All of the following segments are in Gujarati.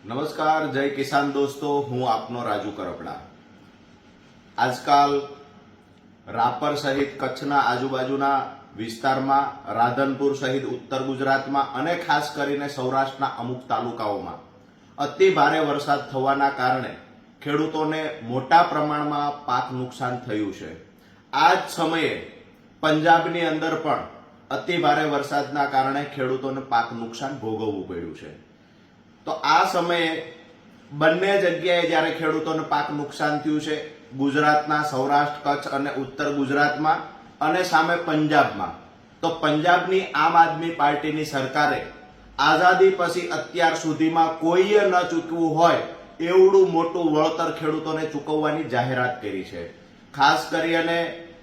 નમસ્કાર, જય કિસાન દોસ્તો, હું આપનો રાજુ કરપડા। આજકાલ રાપર સહિત કચ્છના આજુબાજુના વિસ્તારમાં, રાધનપુર સહિત ઉત્તર ગુજરાતમાં અને ખાસ કરીને સૌરાષ્ટ્રના અમુક તાલુકાઓમાં અતિ ભારે વરસાદ થવાના કારણે ખેડૂતોને મોટા પ્રમાણમાં પાક નુકસાન થયું છે। આ જ સમયે પંજાબની અંદર પણ અતિ ભારે વરસાદના કારણે ખેડૂતોને પાક નુકસાન ભોગવવું પડ્યું છે। તો આ સમયે બંને જગ્યાએ જ્યારે ખેડૂતોને પાક નુકસાન થયું છે, ગુજરાતના સૌરાષ્ટ્ર, કચ્છ અને ઉત્તર ગુજરાતમાં અને સામે પંજાબમાં, તો પંજાબની આમ આદમી પાર્ટીની સરકારે આઝાદી પછી અત્યાર સુધીમાં કોઈએ ન ચૂકવું હોય એવડું મોટું વળતર ખેડૂતોને ચૂકવવાની જાહેરાત કરી છે। ખાસ કરીને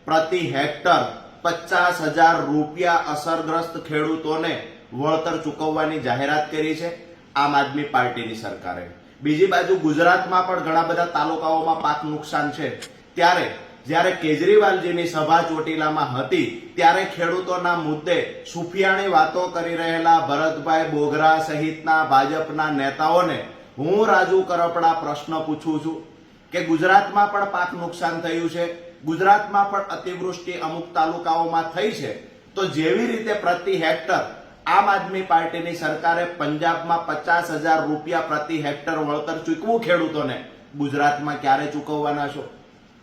પ્રતિ હેક્ટર 50,000 રૂપિયા અસરગ્રસ્ત ખેડૂતોને વળતર ચૂકવવાની જાહેરાત કરી છે આમ આદમી પાર્ટીની સરકારે। બીજી બાજુ ગુજરાતમાં પણ ઘણા બધા તાલુકાઓમાં પાક નુકસાન છે, ત્યારે જ્યારે કેજરીવાલજીની સભા ચોટીલામાં હતી ત્યારે ખેડૂતોના મુદ્દે સુફિયાણી વાતો કરી રહેલા ભરતભાઈ બોઘરા સહિતના ભાજપના નેતાઓને હું રાજુ કરપડા પ્રશ્ન પૂછું છું કે ગુજરાતમાં પણ પાક નુકસાન થયું છે, ગુજરાતમાં પણ અતિવૃષ્ટિ અમુક તાલુકાઓમાં થઈ છે, તો જેવી રીતે પ્રતિ હેક્ટર આમ આદમી પાર્ટીની સરકારે પંજાબમાં 50,000 રૂપિયા પ્રતિ હેક્ટર વળતર ચૂકવું ખેડૂતોને, ગુજરાતમાં ક્યારે ચૂકવવાના છો?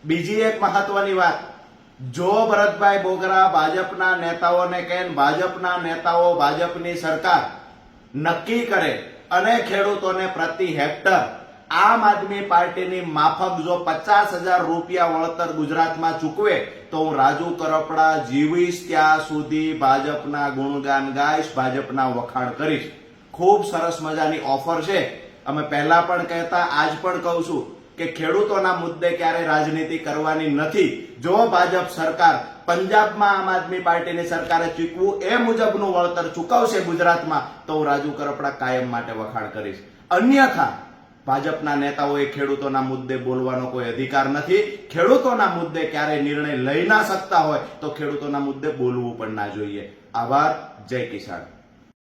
બીજી એક મહત્વની વાત, જો ભરતભાઈ બોઘરા ભાજપના નેતાઓને કહે, ભાજપના નેતાઓ ભાજપની સરકાર નક્કી કરે અને ખેડૂતોને પ્રતિ હેક્ટર આમ આદમી પાર્ટીની માફક જો 50,000 રૂપિયા વળતર ગુજરાતમાં ચૂકવે તો હું રાજુ કરપડા જીવીશ ત્યાં સુધી ભાજપના ગુણગાન ગાઈશ, ભાજપના વખાણ કરીશ। ખૂબ સરસ મજાની ઓફર છે। અમે પહેલા પણ કહેતા, આજ પણ કહું છું કે ખેડૂતોના મુદ્દે ક્યારે રાજનીતિ કરવાની નથી। જો ભાજપ સરકાર પંજાબમાં આમ આદમી પાર્ટીની સરકારે ચૂકવું એ મુજબનું વળતર ચૂકવશે ગુજરાતમાં તો હું રાજુ કરપડા કાયમ માટે વખાણ કરીશ। અન્યથા ભાજપના નેતાઓએ ખેડૂતોના મુદ્દે બોલવાનો કોઈ અધિકાર નથી। ખેડૂતોના મુદ્દે ક્યારે નિર્ણય લઈ ના શકતા હોય તો ખેડૂતોના મુદ્દે બોલવું પણ ના જોઈએ। આભાર, જય કિસાન।